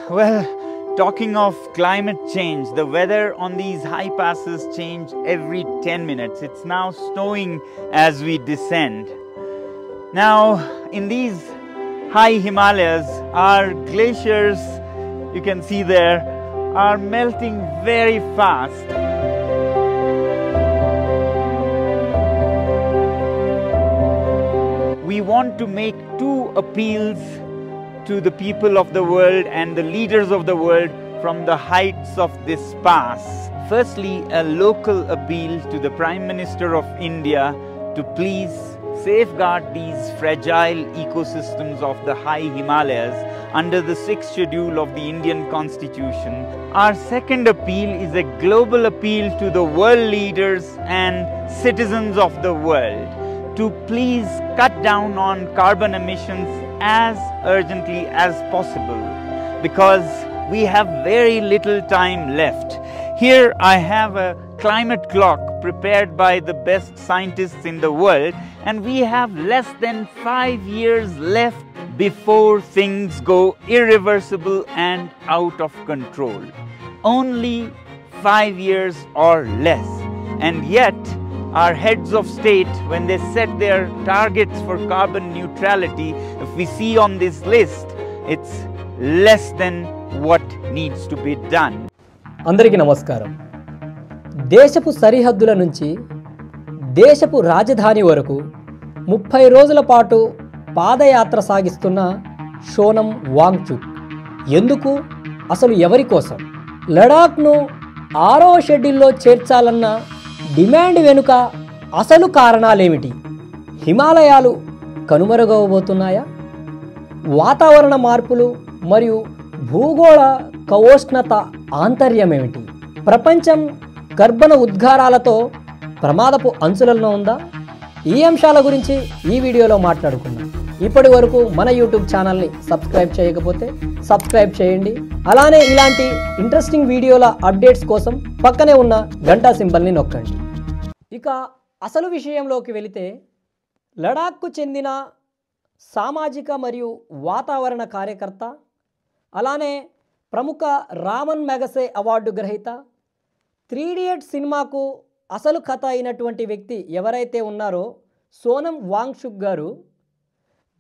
Well, talking of climate change, the weather on these high passes change every 10 minutes. It's now snowing as we descend. Now, in these high Himalayas, our glaciers, you can see there, are melting very fast. We want to make two appeals to the people of the world and the leaders of the world from the heights of this pass. Firstly, a local appeal to the Prime Minister of India to please safeguard these fragile ecosystems of the high Himalayas under the 6th schedule of the Indian Constitution. Our second appeal is a global appeal to the world leaders and citizens of the world to please cut down on carbon emissions as urgently as possible, because we have very little time left. Here I have a climate clock prepared by the best scientists in the world, and we have less than 5 years left before things go irreversible and out of control. Only 5 years or less. And yet, our heads of state, when they set their targets for carbon neutrality, if we see on this list, it's less than what needs to be done. అందరికీ నమస్కారం. దేశపు సరిహద్దుల నుంచి దేశపు రాజధాని వరకు 30 రోజుల పాటు పాదయాత్ర సాగిస్తున్న సోనం వాంగ్చుక్ ఎందుకు, అసలు ఎవరి కోసం? లడాఖ్ను 6వ షెడ్యూల్లో చేర్చాలన్న డిమాండ్ వెనుక అసలు కారణాలేమిటి? హిమాలయాలు కనుమరుగవబోతున్నాయా? వాతావరణ మార్పులు మరియు భూగోళ కవోష్ణత ఆంతర్యమేమిటి? ప్రపంచం కర్బన ఉద్గారాలతో ప్రమాదపు అంచులలో ఉందా? ఈ అంశాల గురించి ఈ వీడియోలో మాట్లాడుకుందాం. ఇప్పటి వరకు మన యూట్యూబ్ ఛానల్ని సబ్స్క్రైబ్ చేయకపోతే సబ్స్క్రైబ్ చేయండి. అలానే ఇలాంటి ఇంట్రెస్టింగ్ వీడియోల అప్డేట్స్ కోసం పక్కనే ఉన్న గంటా సింబల్ని నొక్కండి. ఇక అసలు విషయంలోకి వెళితే, లడాఖ్కు చెందిన సామాజిక మరియు వాతావరణ కార్యకర్త, అలానే ప్రముఖ రామన్ మెగసే అవార్డు గ్రహీత, 3 Idiots సినిమాకు అసలు కథ అయినటువంటి వ్యక్తి ఎవరైతే ఉన్నారో సోనం వాంగ్చుక్ గారు,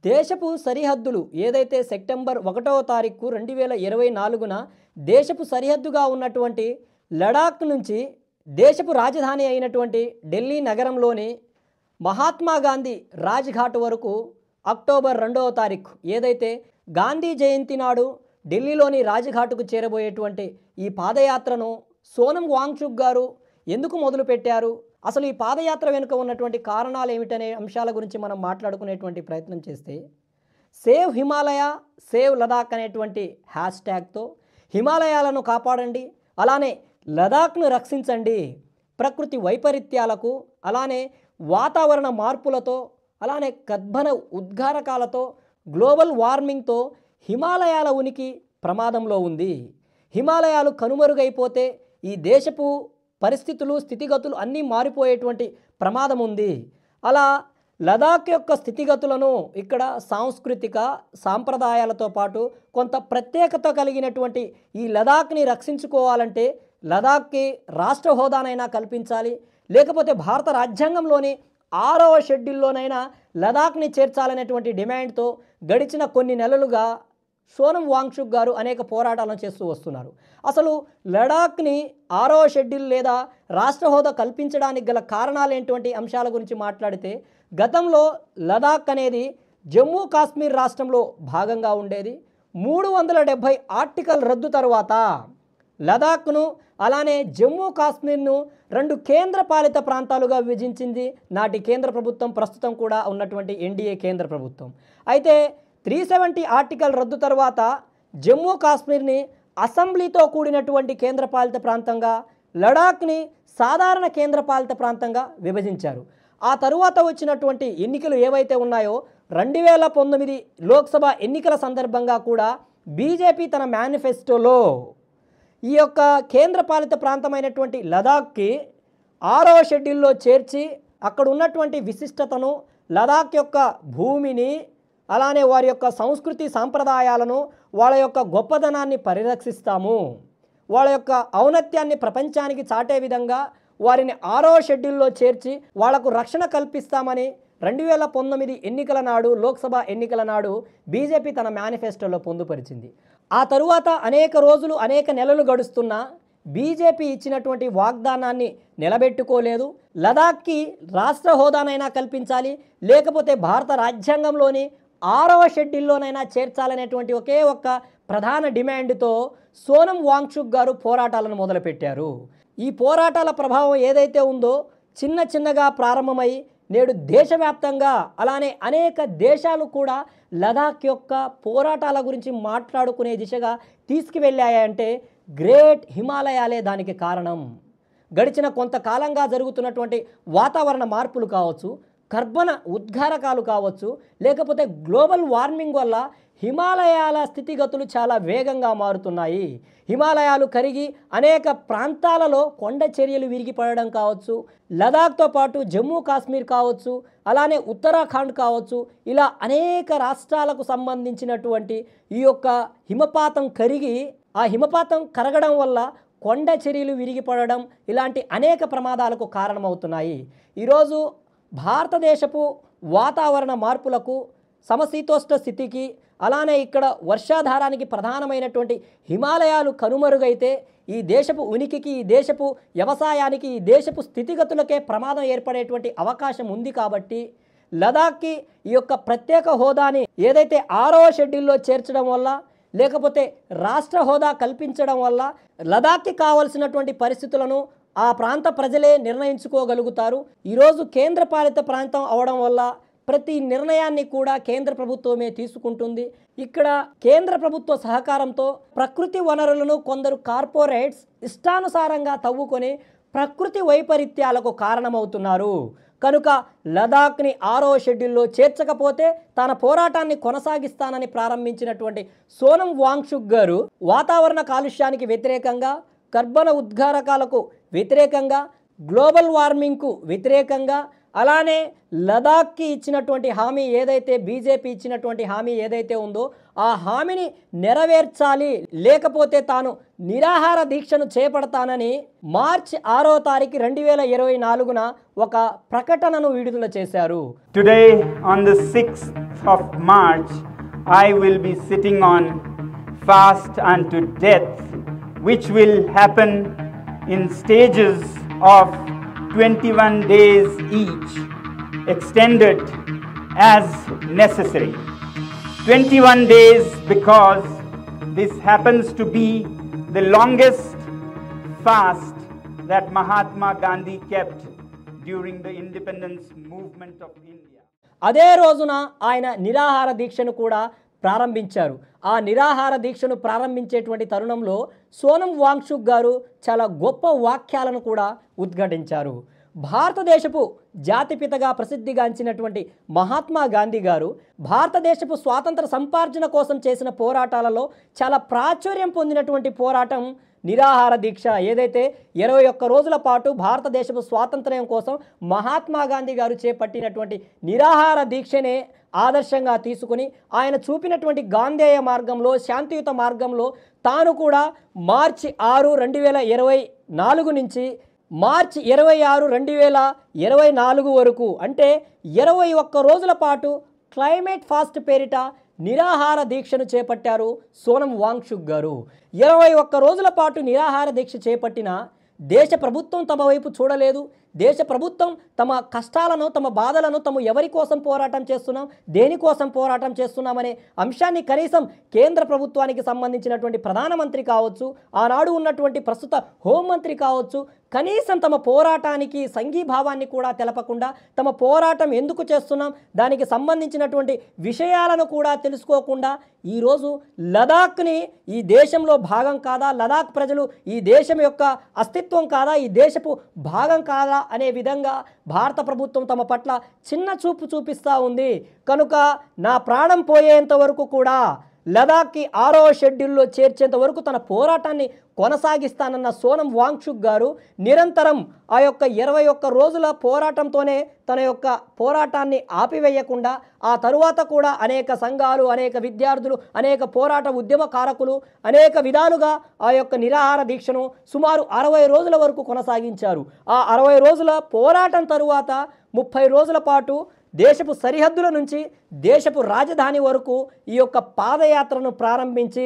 దేశపు సరిహద్దులు ఏదైతే సెప్టెంబర్ 1వ తారీఖు 2024న దేశపు సరిహద్దుగా ఉన్నటువంటి లడాఖ్ నుంచి దేశపు రాజధాని అయినటువంటి ఢిల్లీ నగరంలోని మహాత్మా గాంధీ రాజ్ఘాట్ వరకు అక్టోబర్ 2వ తారీఖు ఏదైతే గాంధీ జయంతి నాడు ఢిల్లీలోని రాజ్ఘాట్కు చేరబోయేటువంటి ఈ పాదయాత్రను సోనం వాంగ్చుక్ గారు ఎందుకు మొదలుపెట్టారు, అసలు ఈ పాదయాత్ర వెనుక ఉన్నటువంటి కారణాలు ఏమిటనే అంశాల గురించి మనం మాట్లాడుకునేటువంటి ప్రయత్నం చేస్తే, సేవ్ హిమాలయ సేవ్ లదాఖ్ అనేటువంటి హ్యాష్ట్యాగ్తో హిమాలయాలను కాపాడండి, అలానే లదాఖ్ను రక్షించండి, ప్రకృతి వైపరీత్యాలకు, అలానే వాతావరణ మార్పులతో, అలానే కర్బన ఉద్గారకాలతో, గ్లోబల్ వార్మింగ్తో హిమాలయాల ఉనికి ప్రమాదంలో ఉంది. హిమాలయాలు కనుమరుగైపోతే ఈ దేశపు పరిస్థితులు స్థితిగతులు అన్నీ మారిపోయేటువంటి ప్రమాదం ఉంది. అలా లదాఖ్ యొక్క స్థితిగతులను ఇక్కడ సాంస్కృతిక సాంప్రదాయాలతో పాటు కొంత ప్రత్యేకత కలిగినటువంటి ఈ లదాఖ్ని రక్షించుకోవాలంటే లదాఖ్కి రాష్ట్ర హోదానైనా కల్పించాలి, లేకపోతే భారత రాజ్యాంగంలోని 6వ షెడ్యూల్లోనైనా లదాఖ్ని చేర్చాలనేటువంటి డిమాండ్తో గడిచిన కొన్ని నెలలుగా సోనం వాంగ్చుక్ గారు అనేక పోరాటాలను చేస్తూ వస్తున్నారు. అసలు లడాఖ్ని 6వ షెడ్యూల్ లేదా రాష్ట్ర హోదా కల్పించడానికి గల కారణాలు ఏంటువంటి అంశాల గురించి మాట్లాడితే, గతంలో లదాఖ్ అనేది జమ్మూ కాశ్మీర్ రాష్ట్రంలో భాగంగా ఉండేది. 370 ఆర్టికల్ రద్దు తర్వాత లదాఖ్ను అలానే జమ్మూ కాశ్మీర్ను 2 కేంద్ర పాలిత ప్రాంతాలుగా విభజించింది నాటి కేంద్ర ప్రభుత్వం, ప్రస్తుతం కూడా ఉన్నటువంటి ఎన్డీఏ కేంద్ర ప్రభుత్వం. అయితే 370 ఆర్టికల్ రద్దు తర్వాత జమ్మూ కాశ్మీర్ని అసెంబ్లీతో కూడినటువంటి కేంద్రపాలిత ప్రాంతంగా, లడాఖ్ని సాధారణ కేంద్రపాలిత ప్రాంతంగా విభజించారు. ఆ తరువాత వచ్చినటువంటి ఎన్నికలు ఏవైతే ఉన్నాయో 2019 లోక్సభ ఎన్నికల సందర్భంగా కూడా బీజేపీ తన మేనిఫెస్టోలో ఈ యొక్క కేంద్రపాలిత ప్రాంతమైనటువంటి లదాఖ్కి 6వ షెడ్యూల్లో చేర్చి అక్కడ ఉన్నటువంటి విశిష్టతను, లదాఖ్ యొక్క భూమిని, అలానే వారి యొక్క సంస్కృతి సాంప్రదాయాలను, వాళ్ళ యొక్క గొప్పదనాన్ని పరిరక్షిస్తాము, వాళ్ళ యొక్క ఔన్నత్యాన్ని ప్రపంచానికి చాటే విధంగా వారిని 6వ షెడ్యూల్లో చేర్చి వాళ్లకు రక్షణ కల్పిస్తామని 2019 ఎన్నికల నాడు, లోక్సభ ఎన్నికల నాడు బీజేపీ తన మేనిఫెస్టోలో పొందుపరిచింది. ఆ తరువాత అనేక రోజులు, అనేక నెలలు గడుస్తున్నా బీజేపీ ఇచ్చినటువంటి వాగ్దానాన్ని నిలబెట్టుకోలేదు. లదాఖ్కి రాష్ట్ర హోదానైనా కల్పించాలి, లేకపోతే భారత రాజ్యాంగంలోని 6వ షెడ్యూల్లోనైనా చేర్చాలనేటువంటి ఒకే ఒక్క ప్రధాన డిమాండ్తో సోనం వాంగ్చుక్ గారు పోరాటాలను మొదలుపెట్టారు. ఈ పోరాటాల ప్రభావం ఏదైతే ఉందో చిన్న చిన్నగా ప్రారంభమై నేడు దేశవ్యాప్తంగా, అలానే అనేక దేశాలు కూడా లదాఖ్ యొక్క పోరాటాల గురించి మాట్లాడుకునే దిశగా తీసుకువెళ్ళాయంటే గ్రేట్ హిమాలయాలే దానికి కారణం. గడిచిన కొంతకాలంగా జరుగుతున్నటువంటి వాతావరణ మార్పులు కావచ్చు, కర్బన ఉద్గారకాలు కావచ్చు, లేకపోతే గ్లోబల్ వార్మింగ్ వల్ల హిమాలయాల స్థితిగతులు చాలా వేగంగా మారుతున్నాయి. హిమాలయాలు కరిగి అనేక ప్రాంతాలలో కొండ చర్యలు విరిగిపడడం కావచ్చు, లదాఖ్తో పాటు జమ్మూ కాశ్మీర్ కావచ్చు, అలానే ఉత్తరాఖండ్ కావచ్చు, ఇలా అనేక రాష్ట్రాలకు సంబంధించినటువంటి ఈ యొక్క హిమపాతం కరిగి, ఆ హిమపాతం కరగడం వల్ల కొండ చర్యలు విరిగిపడడం ఇలాంటి అనేక ప్రమాదాలకు కారణమవుతున్నాయి. ఈరోజు భారతదేశపు వాతావరణ మార్పులకు, సమశీతోష్ణ స్థితికి, అలానే ఇక్కడ వర్షాధారానికి ప్రధానమైనటువంటి హిమాలయాలు కనుమరుగైతే ఈ దేశపు ఉనికికి, ఈ దేశపు వ్యవసాయానికి, ఈ దేశపు స్థితిగతులకే ప్రమాదం ఏర్పడేటువంటి అవకాశం ఉంది. కాబట్టి లదాఖ్కి ఈ యొక్క ప్రత్యేక హోదాని ఏదైతే 6వ షెడ్యూల్లో చేర్చడం వల్ల, లేకపోతే రాష్ట్ర హోదా కల్పించడం వల్ల లదాఖ్కి కావలసినటువంటి పరిస్థితులను ఆ ప్రాంత ప్రజలే నిర్ణయించుకోగలుగుతారు. ఈరోజు కేంద్రపాలిత ప్రాంతం అవడం వల్ల ప్రతి నిర్ణయాన్ని కూడా కేంద్ర ప్రభుత్వమే తీసుకుంటుంది. ఇక్కడ కేంద్ర ప్రభుత్వ సహకారంతో ప్రకృతి వనరులను కొందరు కార్పొరేట్స్ ఇష్టానుసారంగా తవ్వుకొని ప్రకృతి వైపరీత్యాలకు కారణమవుతున్నారు. కనుక లదాఖ్ని 6వ షెడ్యూల్లో చేర్చకపోతే తన పోరాటాన్ని కొనసాగిస్తానని ప్రారంభించినటువంటి సోనం వాంగ్చుక్ గారు వాతావరణ కాలుష్యానికి వ్యతిరేకంగా, కర్బన ఉద్గారకాలకు వ్యతిరేకంగా, గ్లోబల్ వార్మింగ్కు వ్యతిరేకంగా, అలానే లదాఖ్కి ఇచ్చినటువంటి హామీ ఏదైతే, బీజేపీ ఇచ్చినటువంటి హామీ ఏదైతే ఉందో ఆ హామీని నెరవేర్చాలి, లేకపోతే తాను నిరాహార దీక్షను చేపడతానని మార్చి 6వ తారీఖు 2024న ఒక ప్రకటనను విడుదల చేశారు. Today on the 6th of March I will be sitting on fast unto death, which will happen in stages of 21 days each, extended as necessary. 21 days because this happens to be the longest fast that Mahatma Gandhi kept during the independence movement of India. అదే రోజున ఆయన నిరాహార దీక్షను కూడా ప్రారంభించారు. ఆ నిరాహార దీక్షను ప్రారంభించేటువంటి తరుణంలో సోనం వాంగ్చుక్ గారు చాలా గొప్ప వాక్యాలను కూడా ఉద్ఘాటించారు. భారతదేశపు జాతిపితగా ప్రసిద్ధిగాంచినటువంటి మహాత్మా గాంధీ గారు భారతదేశపు స్వాతంత్ర సంపార్జన కోసం చేసిన పోరాటాలలో చాలా ప్రాచుర్యం పొందినటువంటి పోరాటం నిరాహార దీక్ష. ఏదైతే 21 రోజుల పాటు భారతదేశపు స్వాతంత్ర్యం కోసం మహాత్మా గాంధీ గారు చేపట్టినటువంటి నిరాహార దీక్షనే ఆదర్శంగా తీసుకుని ఆయన చూపినటువంటి గాంధేయ మార్గంలో, శాంతియుత మార్గంలో తాను కూడా మార్చి 6, 2024 నుంచి మార్చి 26, 2024 వరకు, అంటే 21 రోజుల పాటు క్లైమేట్ ఫాస్ట్ పేరిట నిరాహార దీక్షను చేపట్టారు సోనం వాంగ్చుక్ గారు. 21 రోజుల పాటు నిరాహార దీక్ష చేపట్టిన దేశ ప్రభుత్వం తమ వైపు చూడలేదు. దేశ ప్రభుత్వం తమ కష్టాలను, తమ బాధలను, తమ ఎవరి కోసం పోరాటం చేస్తున్నాం, దేనికోసం పోరాటం చేస్తున్నామనే అంశాన్ని కనీసం కేంద్ర ప్రభుత్వానికి సంబంధించినటువంటి ప్రధానమంత్రి కావచ్చు, ఆనాడు ఉన్నటువంటి ప్రస్తుత హోంమంత్రి కావచ్చు, కనీసం తమ పోరాటానికి సంఘీభావాన్ని కూడా తెలపకుండా, తమ పోరాటం ఎందుకు చేస్తున్నాం, దానికి సంబంధించినటువంటి విషయాలను కూడా తెలుసుకోకుండా ఈరోజు లదాఖ్ని ఈ దేశంలో భాగం కాదా, లదాఖ్ ప్రజలు ఈ దేశం యొక్క అస్తిత్వం కాదా, ఈ దేశపు భాగం కాదా అనే విధంగా భారత ప్రభుత్వం తమ పట్ల చిన్న చూపు చూపిస్తూ ఉంది. కనుక నా ప్రాణం పోయేంత వరకు కూడా లదాఖ్కి 6వ షెడ్యూల్లో చేర్చేంత వరకు తన పోరాటాన్ని కొనసాగిస్తానన్న సోనం వాంగ్చుక్ గారు నిరంతరం ఆ యొక్క 21 రోజుల పోరాటంతోనే తన యొక్క పోరాటాన్ని ఆపివేయకుండా ఆ తరువాత కూడా అనేక సంఘాలు, అనేక విద్యార్థులు, అనేక పోరాట ఉద్యమకారకులు అనేక విధాలుగా ఆ యొక్క నిరాహార దీక్షను సుమారు 60 రోజుల వరకు కొనసాగించారు. ఆ 60 రోజుల పోరాటం తరువాత 30 రోజుల పాటు దేశపు సరిహద్దుల నుంచి దేశపు రాజధాని వరకు ఈ యొక్క పాదయాత్రను ప్రారంభించి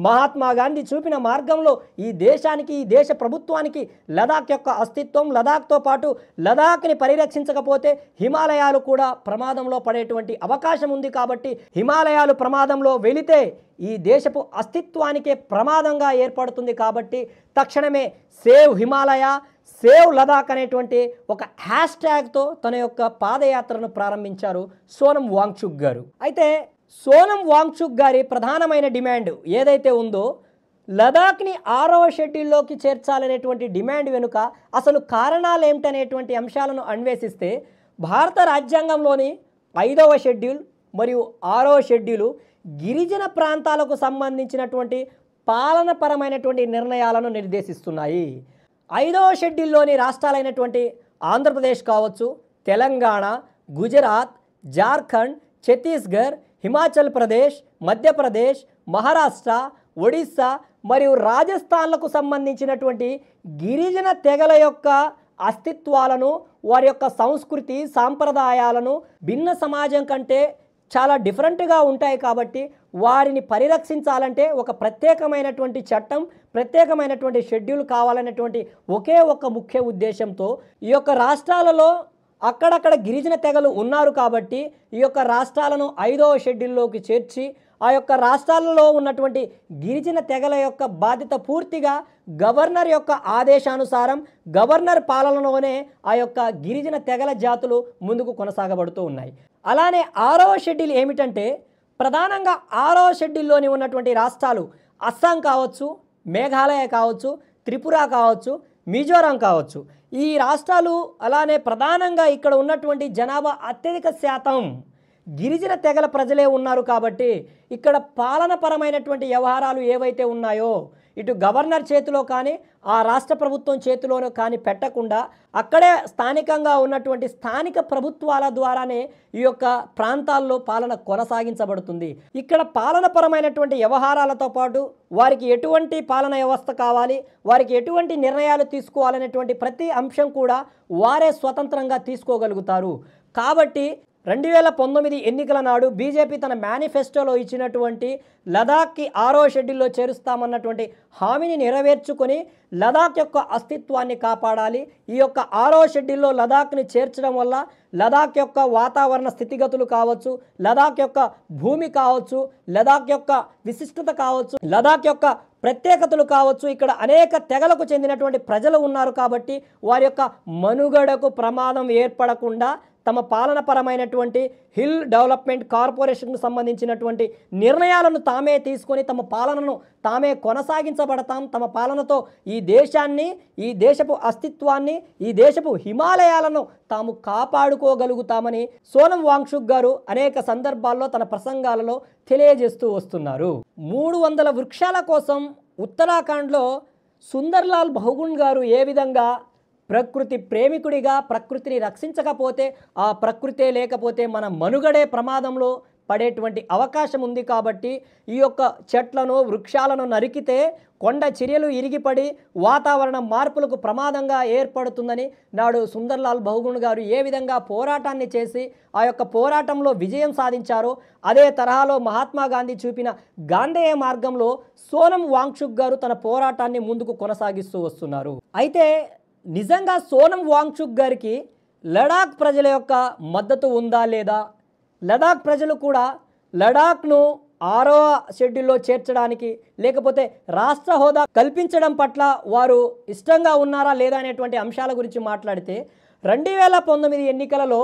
మహాత్మా గాంధీ చూపిన మార్గంలో ఈ దేశానికి, ఈ దేశ ప్రభుత్వానికి లదాఖ్ యొక్క అస్తిత్వం, లదాఖ్తో పాటు లదాఖ్ని పరిరక్షించకపోతే హిమాలయాలు కూడా ప్రమాదంలో పడేటువంటి అవకాశం ఉంది. కాబట్టి హిమాలయాలు ప్రమాదంలో వెళితే ఈ దేశపు అస్తిత్వానికే ప్రమాదంగా ఏర్పడుతుంది. కాబట్టి తక్షణమే సేవ్ హిమాలయ, సేవ్ లదాఖ్ అనేటువంటి ఒక హ్యాష్ ట్యాగ్తో తన యొక్క పాదయాత్రను ప్రారంభించారు సోనం వాంగ్చుక్ గారు. అయితే సోనం వాంగ్చుక్ గారి ప్రధానమైన డిమాండ్ ఏదైతే ఉందో లదాఖ్ని 6వ షెడ్యూల్లోకి చేర్చాలనేటువంటి డిమాండ్ వెనుక అసలు కారణాలు ఏమిటనేటువంటి అంశాలను అన్వేషిస్తే భారత రాజ్యాంగంలోని 5వ షెడ్యూల్ మరియు 6వ షెడ్యూలు గిరిజన ప్రాంతాలకు సంబంధించినటువంటి పాలనపరమైనటువంటి నిర్ణయాలను నిర్దేశిస్తున్నాయి. 5వ షెడ్యూల్లోని రాష్ట్రాలైనటువంటి ఆంధ్రప్రదేశ్ కావచ్చు, తెలంగాణ, గుజరాత్, జార్ఖండ్, ఛత్తీస్గఢ్, హిమాచల్ ప్రదేశ్, మధ్యప్రదేశ్, మహారాష్ట్ర, ఒడిస్సా మరియు రాజస్థాన్లకు సంబంధించినటువంటి గిరిజన తెగల యొక్క అస్తిత్వాలను, వారి యొక్క సంస్కృతి సాంప్రదాయాలను భిన్న సమాజం కంటే చాలా డిఫరెంట్గా ఉంటాయి. కాబట్టి వారిని పరిరక్షించాలంటే ఒక ప్రత్యేకమైనటువంటి చట్టం, ప్రత్యేకమైనటువంటి షెడ్యూల్ కావాలనేటువంటి ఒకే ఒక ముఖ్య ఉద్దేశంతో ఈ యొక్క రాష్ట్రాలలో అక్కడక్కడ గిరిజన తెగలు ఉన్నారు. కాబట్టి ఈ యొక్క రాష్ట్రాలను 5వ షెడ్యూల్లోకి చేర్చి ఆ యొక్క రాష్ట్రాలలో ఉన్నటువంటి గిరిజన తెగల యొక్క బాధ్యత పూర్తిగా గవర్నర్ యొక్క ఆదేశానుసారం గవర్నర్ పాలనలోనే ఆ యొక్క గిరిజన తెగల జాతులు ముందుకు కొనసాగబడుతూ ఉన్నాయి. అలానే 6వ షెడ్యూల్ ఏమిటంటే ప్రధానంగా 6వ షెడ్యూల్లోని ఉన్నటువంటి రాష్ట్రాలు అస్సాం కావచ్చు, మేఘాలయ కావచ్చు, త్రిపుర కావచ్చు, మిజోరాం కావచ్చు. ఈ రాష్ట్రాలు అలానే ప్రధానంగా ఇక్కడ ఉన్నటువంటి జనాభా అత్యధిక శాతం గిరిజన తెగల ప్రజలే ఉన్నారు. కాబట్టి ఇక్కడ పాలనపరమైనటువంటి వ్యవహారాలు ఏవైతే ఉన్నాయో ఇటు గవర్నర్ చేతిలో కానీ ఆ రాష్ట్ర ప్రభుత్వం చేతిలోనూ కానీ పెట్టకుండా అక్కడే స్థానికంగా ఉన్నటువంటి స్థానిక ప్రభుత్వాల ద్వారానే ఈ యొక్క ప్రాంతాల్లో పాలన కొనసాగించబడుతుంది. ఇక్కడ పాలనపరమైనటువంటి వ్యవహారాలతో పాటు వారికి ఎటువంటి పాలన వ్యవస్థ కావాలి, వారికి ఎటువంటి నిర్ణయాలు తీసుకోవాలనేటువంటి ప్రతి అంశం కూడా వారే స్వతంత్రంగా తీసుకోగలుగుతారు. కాబట్టి 2019 ఎన్నికల నాడు బీజేపీ తన మేనిఫెస్టోలో ఇచ్చినటువంటి లదాఖ్కి 6వ షెడ్యూల్లో చేరుస్తామన్నటువంటి హామీని నెరవేర్చుకొని లదాఖ్ యొక్క అస్తిత్వాన్ని కాపాడాలి. ఈ యొక్క 6వ షెడ్యూల్లో లదాఖ్ని చేర్చడం వల్ల లదాఖ్ యొక్క వాతావరణ స్థితిగతులు కావచ్చు, లదాఖ్ యొక్క భూమి కావచ్చు, లదాఖ్ యొక్క విశిష్టత కావచ్చు, లదాఖ్ యొక్క ప్రత్యేకతలు కావచ్చు, ఇక్కడ అనేక తెగలకు చెందినటువంటి ప్రజలు ఉన్నారు. కాబట్టి వారి యొక్క మనుగడకు ప్రమాదం ఏర్పడకుండా తమ పాలనపరమైనటువంటి హిల్ డెవలప్మెంట్ కార్పొరేషన్కు సంబంధించినటువంటి నిర్ణయాలను తామే తీసుకొని తమ పాలనను తామే కొనసాగించబడతాం. తమ పాలనతో ఈ దేశాన్ని, ఈ దేశపు అస్తిత్వాన్ని, ఈ దేశపు హిమాలయాలను తాము కాపాడుకోగలుగుతామని సోనం వాంగ్చుక్ గారు అనేక సందర్భాల్లో తన ప్రసంగాలలో తెలియజేస్తూ వస్తున్నారు. 300 వృక్షాల కోసం ఉత్తరాఖండ్లో సుందర్లాల్ బహుగుణ్ గారు ఏ విధంగా ప్రకృతి ప్రేమికుడిగా ప్రకృతిని రక్షించకపోతే ఆ ప్రకృతే లేకపోతే మన మనుగడే ప్రమాదంలో పడేటువంటి అవకాశం ఉంది. కాబట్టి ఈ యొక్క చెట్లను, వృక్షాలను నరికితే కొండ చర్యలు ఇరిగిపడి వాతావరణ మార్పులకు ప్రమాదంగా ఏర్పడుతుందని నాడు సుందర్లాల్ బహుగుణ్ గారు ఏ విధంగా పోరాటాన్ని చేసి ఆ యొక్క పోరాటంలో విజయం సాధించారో అదే తరహాలో మహాత్మా గాంధీ చూపిన గాంధేయ మార్గంలో సోనం వాంగ్చుక్ గారు తన పోరాటాన్ని ముందుకు కొనసాగిస్తూ వస్తున్నారు. అయితే నిజంగా సోనం వాంగ్చుక్ గారికి లడాక్ ప్రజల యొక్క మద్దతు ఉందా లేదా, లడాక్ ప్రజలు కూడా లడాక్ను 6వ షెడ్యూల్లో చేర్చడానికి లేకపోతే రాష్ట్ర హోదా కల్పించడం పట్ల వారు ఇష్టంగా ఉన్నారా లేదా అనేటువంటి అంశాల గురించి మాట్లాడితే 2019 ఎన్నికలలో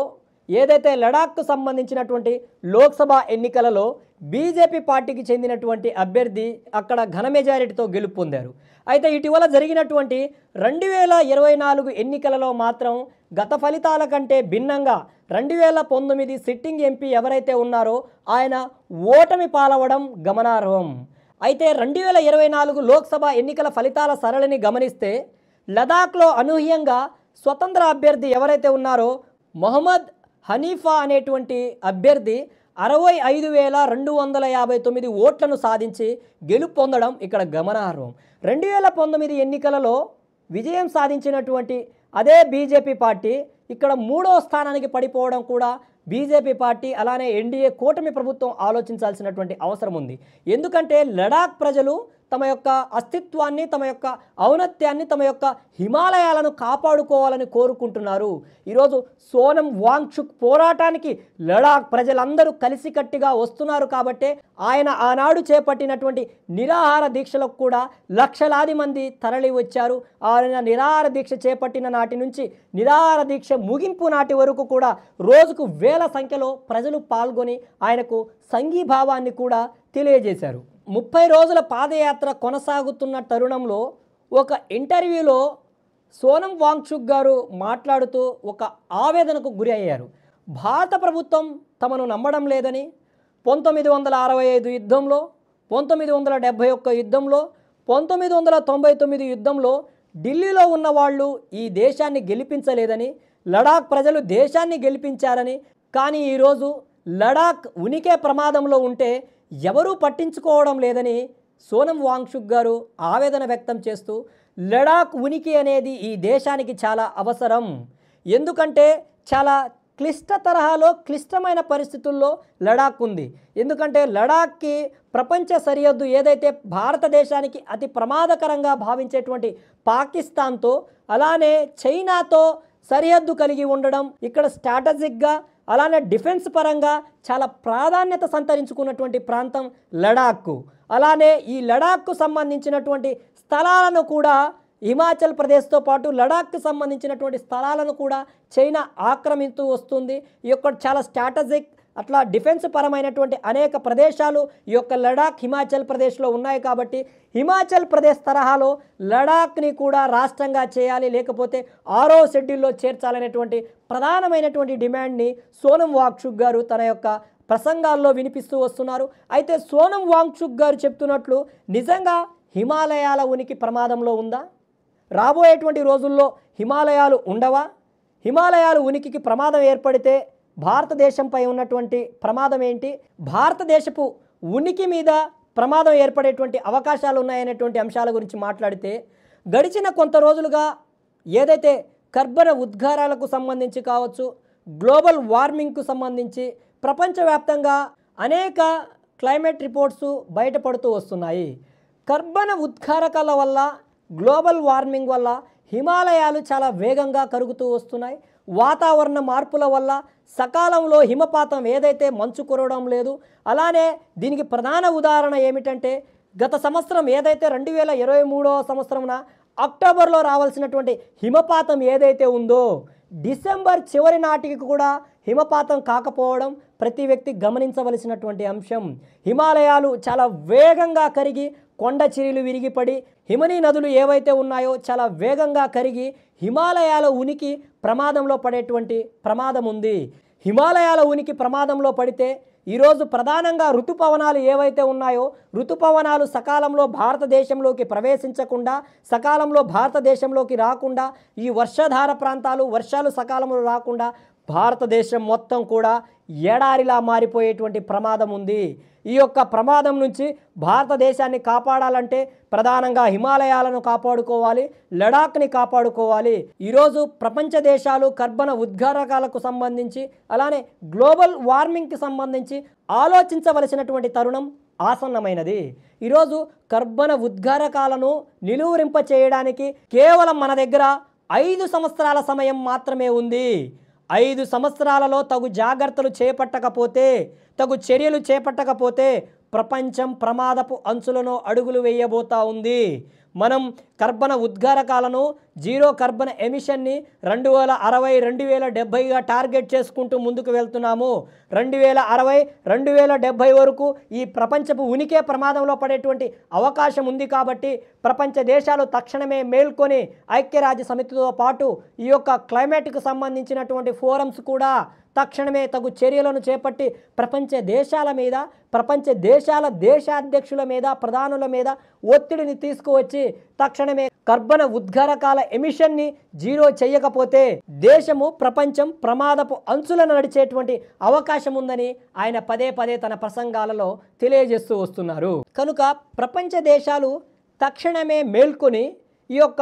ఏదైతే లడాక్కు సంబంధించినటువంటి లోక్సభ ఎన్నికలలో బీజేపీ పార్టీకి చెందినటువంటి అభ్యర్థి అక్కడ ఘన మెజారిటీతో గెలుపు పొందారు. అయితే ఇటీవల జరిగినటువంటి 2024 ఎన్నికలలో మాత్రం గత ఫలితాల కంటే భిన్నంగా 2019 సిట్టింగ్ ఎంపీ ఎవరైతే ఉన్నారో ఆయన ఓటమి పాలవడం గమనార్హం. అయితే 2024 లోక్సభ ఎన్నికల ఫలితాల సరళిని గమనిస్తే లదాఖ్లో అనూహ్యంగా స్వతంత్ర అభ్యర్థి ఎవరైతే ఉన్నారో మొహమ్మద్ హనీఫా అనేటువంటి అభ్యర్థి 65,259 ఓట్లను సాధించి గెలుపు పొందడం ఇక్కడ గమనార్హం. 2019 ఎన్నికలలో విజయం సాధించినటువంటి అదే బీజేపీ పార్టీ ఇక్కడ 3వ స్థానానికి పడిపోవడం కూడా బీజేపీ పార్టీ అలానే ఎన్డీఏ కూటమి ప్రభుత్వం ఆలోచించాల్సినటువంటి అవసరం ఉంది. ఎందుకంటే లడాక్ ప్రజలు తమ యొక్క అస్తిత్వాన్ని, తమ యొక్క ఔన్నత్యాన్ని, తమ యొక్క హిమాలయాలను కాపాడుకోవాలని కోరుకుంటున్నారు. ఈరోజు సోనం వాంగ్చుక్ పోరాటానికి లడాక్ ప్రజలందరూ కలిసికట్టిగా వస్తున్నారు. కాబట్టే ఆయన ఆనాడు చేపట్టినటువంటి నిరాహార దీక్షలకు కూడా లక్షలాది మంది తరలి వచ్చారు. ఆయన నిరాహార దీక్ష చేపట్టిన నాటి నుంచి నిరాహార దీక్ష ముగింపు నాటి వరకు కూడా రోజుకు వేల సంఖ్యలో ప్రజలు పాల్గొని ఆయనకు సంఘీభావాన్ని కూడా తెలియజేశారు. 30 రోజుల పాదయాత్ర కొనసాగుతున్న తరుణంలో ఒక ఇంటర్వ్యూలో సోనం వాంగ్చుక్ గారు మాట్లాడుతూ ఒక ఆవేదనకు గురి అయ్యారు. భారత ప్రభుత్వం తమను నమ్మడం లేదని, 1965 యుద్ధంలో, 1971 యుద్ధంలో, 1999 యుద్ధంలో ఢిల్లీలో ఉన్న వాళ్ళు ఈ దేశాన్ని గెలిపించలేదని, లడాక్ ప్రజలు దేశాన్ని గెలిపించారని, కానీ ఈరోజు లడాక్ ఉనికే ప్రమాదంలో ఉంటే ఎవరూ పట్టించుకోవడం లేదని సోనం వాంగ్చుక్ గారు ఆవేదన వ్యక్తం చేస్తూ లడాక్ ఉనికి అనేది ఈ దేశానికి చాలా అవసరం. ఎందుకంటే చాలా క్లిష్టమైన పరిస్థితుల్లో లడాక్ ఉంది. ఎందుకంటే లడాక్కి ప్రపంచ సరిహద్దు ఏదైతే భారతదేశానికి అతి ప్రమాదకరంగా భావించేటువంటి పాకిస్తాన్తో అలానే చైనాతో సరిహద్దు కలిగి ఉండడం, ఇక్కడ స్ట్రాటజిక్గా అలానే డిఫెన్స్ పరంగా చాలా ప్రాధాన్యత సంతరించుకున్నటువంటి ప్రాంతం లడాక్. అలానే ఈ లడాక్కు సంబంధించినటువంటి స్థలాలను కూడా హిమాచల్ ప్రదేశ్తో పాటు లడాక్కి సంబంధించినటువంటి స్థలాలను కూడా చైనా ఆక్రమిస్తూ వస్తుంది. ఈ యొక్క చాలా స్ట్రాటజిక్ అట్లా డిఫెన్స్ పరమైనటువంటి అనేక ప్రదేశాలు ఈ యొక్క లడాక్ హిమాచల్ ప్రదేశ్లో ఉన్నాయి. కాబట్టి హిమాచల్ ప్రదేశ్ తరహాలో లడాక్ని కూడా రాష్ట్రంగా చేయాలి, లేకపోతే 6వ షెడ్యూల్లో చేర్చాలనేటువంటి ప్రధానమైనటువంటి డిమాండ్ని సోనం వాంగ్చుక్ గారు తన యొక్క ప్రసంగాల్లో వినిపిస్తూ వస్తున్నారు. అయితే సోనం వాంగ్చుక్ గారు చెప్తున్నట్లు నిజంగా హిమాలయాల ఉనికి ప్రమాదంలో ఉందా? రాబోయేటువంటి రోజుల్లో హిమాలయాలు ఉండవా? హిమాలయాల ఉనికికి ప్రమాదం ఏర్పడితే భారతదేశంపై ఉన్నటువంటి ప్రమాదం ఏంటి? భారతదేశపు ఉనికి మీద ప్రమాదం ఏర్పడేటువంటి అవకాశాలు ఉన్నాయనేటువంటి అంశాల గురించి మాట్లాడితే గడిచిన కొంత రోజులుగా ఏదైతే కర్బన ఉద్గారాలకు సంబంధించి కావచ్చు, గ్లోబల్ వార్మింగ్కు సంబంధించి ప్రపంచవ్యాప్తంగా అనేక క్లైమేట్ రిపోర్ట్స్ బయటపడుతూ వస్తున్నాయి. కర్బన ఉద్గారకాల వల్ల, గ్లోబల్ వార్మింగ్ వల్ల హిమాలయాలు చాలా వేగంగా కరుగుతూ వస్తున్నాయి. వాతావరణ మార్పుల వల్ల సకాలంలో హిమపాతం ఏదైతే మంచు కురవడం లేదు. అలానే దీనికి ప్రధాన ఉదాహరణ ఏమిటంటే గత సంవత్సరం ఏదైతే 2023వ సంవత్సరంన అక్టోబర్లో రావాల్సినటువంటి హిమపాతం ఏదైతే ఉందో డిసెంబర్ చివరి నాటికి కూడా హిమపాతం కాకపోవడం ప్రతి వ్యక్తి గమనించవలసినటువంటి అంశం. హిమాలయాలు చాలా వేగంగా కరిగి కొండ చర్యలు విరిగిపడి హిమనీ నదులు ఏవైతే ఉన్నాయో చాలా వేగంగా కరిగి హిమాలయాల ఉనికి ప్రమాదంలో పడేటువంటి ప్రమాదం ఉంది. హిమాలయాల ఉనికి ప్రమాదంలో పడితే ఈరోజు ప్రధానంగా ఋతుపవనాలు ఏవైతే ఉన్నాయో ఋతుపవనాలు సకాలంలో భారతదేశంలోకి ప్రవేశించకుండా, సకాలంలో భారతదేశంలోకి రాకుండా, ఈ వర్షాధార ప్రాంతాలు వర్షాలు సకాలంలో రాకుండా భారతదేశం మొత్తం కూడా ఎడారిలా మారిపోయేటువంటి ప్రమాదం ఉంది. ఈ యొక్క ప్రమాదం నుంచి భారతదేశాన్ని కాపాడాలంటే ప్రధానంగా హిమాలయాలను కాపాడుకోవాలి, లడాఖ్ని కాపాడుకోవాలి. ఈరోజు ప్రపంచ దేశాలు కర్బన ఉద్గారకాలకు సంబంధించి అలానే గ్లోబల్ వార్మింగ్కి సంబంధించి ఆలోచించవలసినటువంటి తరుణం ఆసన్నమైనది. ఈరోజు కర్బన ఉద్గారకాలను నిలువరింప చేయడానికి కేవలం మన దగ్గర 5 సంవత్సరాల సమయం మాత్రమే ఉంది. 5 సంవత్సరాలలో తగు జాగ్రత్తలు చేపట్టకపోతే, తగు చర్యలు చేపట్టకపోతే ప్రపంచం ప్రమాదపు అంచులను అడుగులు వేయబోతా ఉంది. మనం కర్బన ఉద్గారకాలను జీరో కర్బన ఎమిషన్ని 2060 2070గా టార్గెట్ చేసుకుంటూ ముందుకు వెళ్తున్నాము. 2060 2070 వరకు ఈ ప్రపంచపు ఉనికే ప్రమాదంలో పడేటువంటి అవకాశం ఉంది. కాబట్టి ప్రపంచ దేశాలు తక్షణమే మేల్కొని ఐక్యరాజ్య సమితితో పాటు ఈ యొక్క క్లైమేట్కు సంబంధించినటువంటి ఫోరమ్స్ కూడా తక్షణమే తగు చర్యలను చేపట్టి ప్రపంచ దేశాల మీద, ప్రపంచ దేశాల దేశాధ్యక్షుల మీద, ప్రధానుల మీద ఒత్తిడిని తీసుకువచ్చి తక్షణమే కర్బన ఉద్గారకాల ఎమిషన్ని జీరో చేయకపోతే దేశము, ప్రపంచం ప్రమాదపు అంచులను నడిచేటువంటి అవకాశం ఉందని ఆయన పదే పదే తన ప్రసంగాలలో తెలియజేస్తూ వస్తున్నారు. కనుక ప్రపంచ దేశాలు తక్షణమే మేల్కొని ఈ యొక్క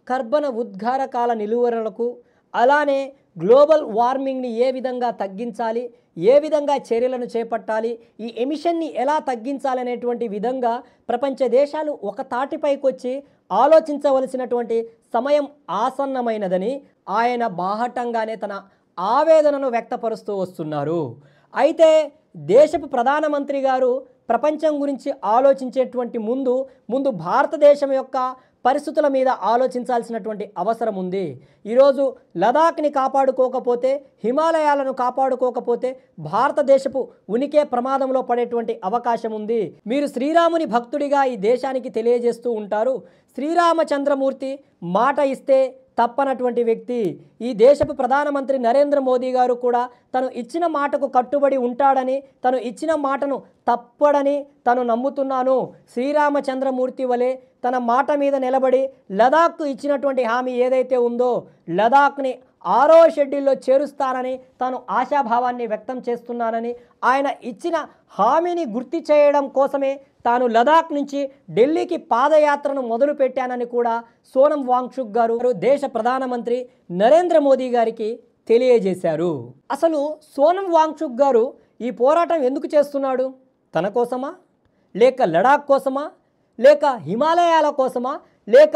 కర్బన ఉద్గారకాల నిలువరణలకు, అలానే గ్లోబల్ వార్మింగ్ని ఏ విధంగా తగ్గించాలి, ఏ విధంగా చర్యలను చేపట్టాలి, ఈ ఎమిషన్ని ఎలా తగ్గించాలనేటువంటి విధంగా ప్రపంచ దేశాలు ఒక తాటిపైకి వచ్చి ఆలోచించవలసినటువంటి సమయం ఆసన్నమైనదని ఆయన బాహటంగానే తన ఆవేదనను వ్యక్తపరుస్తూ వస్తున్నారు. అయితే దేశపు ప్రధానమంత్రి గారు ప్రపంచం గురించి ఆలోచించేటువంటి ముందు భారతదేశం యొక్క పరిస్థితుల మీద ఆలోచించాల్సినటువంటి అవసరం ఉంది. ఈరోజు లదాఖ్ని కాపాడుకోకపోతే, హిమాలయాలను కాపాడుకోకపోతే భారతదేశపు ఉనికే ప్రమాదంలో పడేటువంటి అవకాశం ఉంది. మీరు శ్రీరాముని భక్తుడిగా ఈ దేశానికి తెలియజేస్తూ ఉంటారు. శ్రీరామచంద్రమూర్తి మాట ఇస్తే తప్పనటువంటి వ్యక్తి. ఈ దేశపు ప్రధానమంత్రి నరేంద్ర మోదీ గారు కూడా తను ఇచ్చిన మాటకు కట్టుబడి ఉంటాడని, తను ఇచ్చిన మాటను తప్పడని తను నమ్ముతున్నాను. శ్రీరామచంద్రమూర్తి వలె తన మాట మీద నిలబడి లదాఖ్కు ఇచ్చినటువంటి హామీ ఏదైతే ఉందో లదాఖ్ని 6వ షెడ్యూల్లో చేరుస్తానని తాను ఆశాభావాన్ని వ్యక్తం చేస్తున్నానని, ఆయన ఇచ్చిన హామీని గుర్తు చేయడం కోసమే తాను లదాఖ్ నుంచి ఢిల్లీకి పాదయాత్రను మొదలుపెట్టానని కూడా సోనం వాంగ్చుక్ గారు దేశ ప్రధానమంత్రి నరేంద్ర మోదీ గారికి తెలియజేశారు. అసలు సోనం వాంగ్చుక్ గారు ఈ పోరాటం ఎందుకు చేస్తున్నాడు? తన కోసమా, లేక లడాక్ కోసమా, లేక హిమాలయాల కోసమా, లేక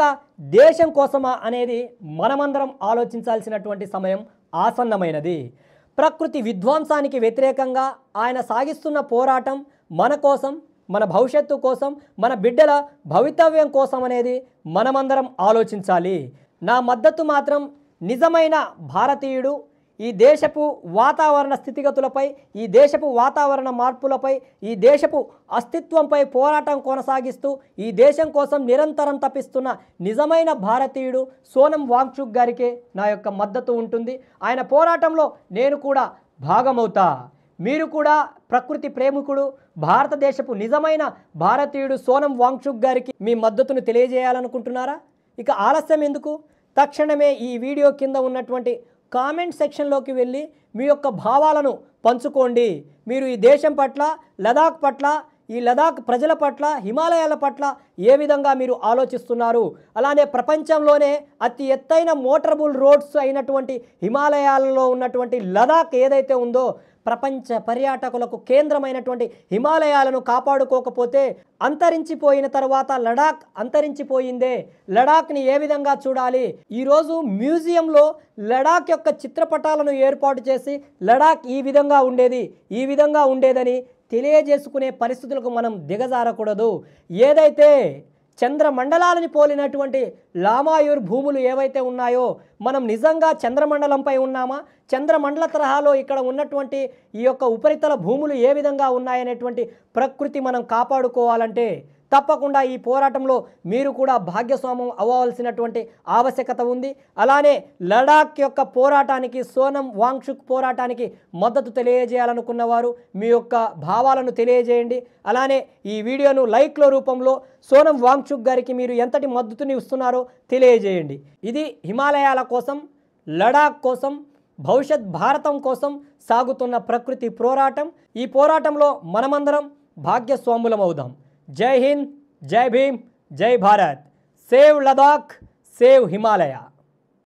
దేశం కోసమా అనేది మనమందరం ఆలోచించాల్సినటువంటి సమయం ఆసన్నమైనది. ప్రకృతి విధ్వంసానికి వ్యతిరేకంగా ఆయన సాగిస్తున్న పోరాటం మన కోసం, మన భవిష్యత్తు కోసం, మన బిడ్డల భవితవ్యం కోసం అనేది మనమందరం ఆలోచించాలి. నా మద్దతు మాత్రం నిజమైన భారతీయుడు ఈ దేశపు వాతావరణ స్థితిగతులపై, ఈ దేశపు వాతావరణ మార్పులపై, ఈ దేశపు అస్తిత్వంపై పోరాటం కొనసాగిస్తూ ఈ దేశం కోసం నిరంతరం తపిస్తున్న నిజమైన భారతీయుడు సోనం వాంగ్చుక్ గారికే నా యొక్క మద్దతు ఉంటుంది. ఆయన పోరాటంలో నేను కూడా భాగమవుతా. మీరు కూడా ప్రకృతి ప్రేమికుడు, భారతదేశపు నిజమైన భారతీయుడు సోనం వాంగ్చుక్ గారికి మీ మద్దతును తెలియజేయాలనుకుంటున్నారా? ఇక ఆలస్యం ఎందుకు? తక్షణమే ఈ వీడియో కింద ఉన్నటువంటి కామెంట్ సెక్షన్లోకి వెళ్ళి మీ యొక్క భావాలను పంచుకోండి. మీరు ఈ దేశం పట్ల, లదాఖ్ పట్ల, ఈ లదాఖ్ ప్రజల పట్ల, హిమాలయాల పట్ల ఏ విధంగా మీరు ఆలోచిస్తున్నారు? అలానే ప్రపంచంలోనే అతి ఎత్తైన మోటరబుల్ రోడ్స్ అయినటువంటి హిమాలయాలలో ఉన్నటువంటి లదాఖ్ ఏదైతే ఉందో, ప్రపంచ పర్యాటకులకు కేంద్రమైనటువంటి హిమాలయాలను కాపాడుకోకపోతే అంతరించిపోయిన తర్వాత లడాక్ అంతరించిపోయిందే. లడాక్ని ఏ విధంగా చూడాలి? ఈరోజు మ్యూజియంలో లడాక్ యొక్క చిత్రపటాలను ఏర్పాటు చేసి లడాక్ ఈ విధంగా ఉండేది, ఈ విధంగా ఉండేదని తెలియజేసుకునే పరిస్థితులకు మనం దిగజారకూడదు. ఏదైతే చంద్రమండలాలని పోలినటువంటి లామాయూర్ భూములు ఏవైతే ఉన్నాయో, మనం నిజంగా చంద్రమండలంపై ఉన్నామా? చంద్రమండల తరహాలో ఇక్కడ ఉన్నటువంటి ఈ యొక్క ఉపరితల భూములు ఏ విధంగా ఉన్నాయనేటువంటి ప్రకృతి మనం కాపాడుకోవాలంటే తప్పకుండా ఈ పోరాటంలో మీరు కూడా భాగస్వామ్యం అవ్వవలసినటువంటి ఆవశ్యకత ఉంది. అలానే లడాక్ యొక్క పోరాటానికి, సోనం వాంగ్చుక్ పోరాటానికి మద్దతు తెలియజేయాలనుకున్న వారు మీ యొక్క భావాలను తెలియజేయండి. అలానే ఈ వీడియోను లైక్ల రూపంలో సోనం వాంగ్చుక్ గారికి మీరు ఎంతటి మద్దతుని ఇస్తున్నారో తెలియజేయండి. ఇది హిమాలయాల కోసం, లడాక్ కోసం, భవిష్యత్ భారతం కోసం సాగుతున్న ప్రకృతి పోరాటం. ఈ పోరాటంలో మనమందరం భాగ్యస్వాములం అవుదాం. जय हिंद, जय भीम, जय भारत। Save Ladakh, save Himalaya.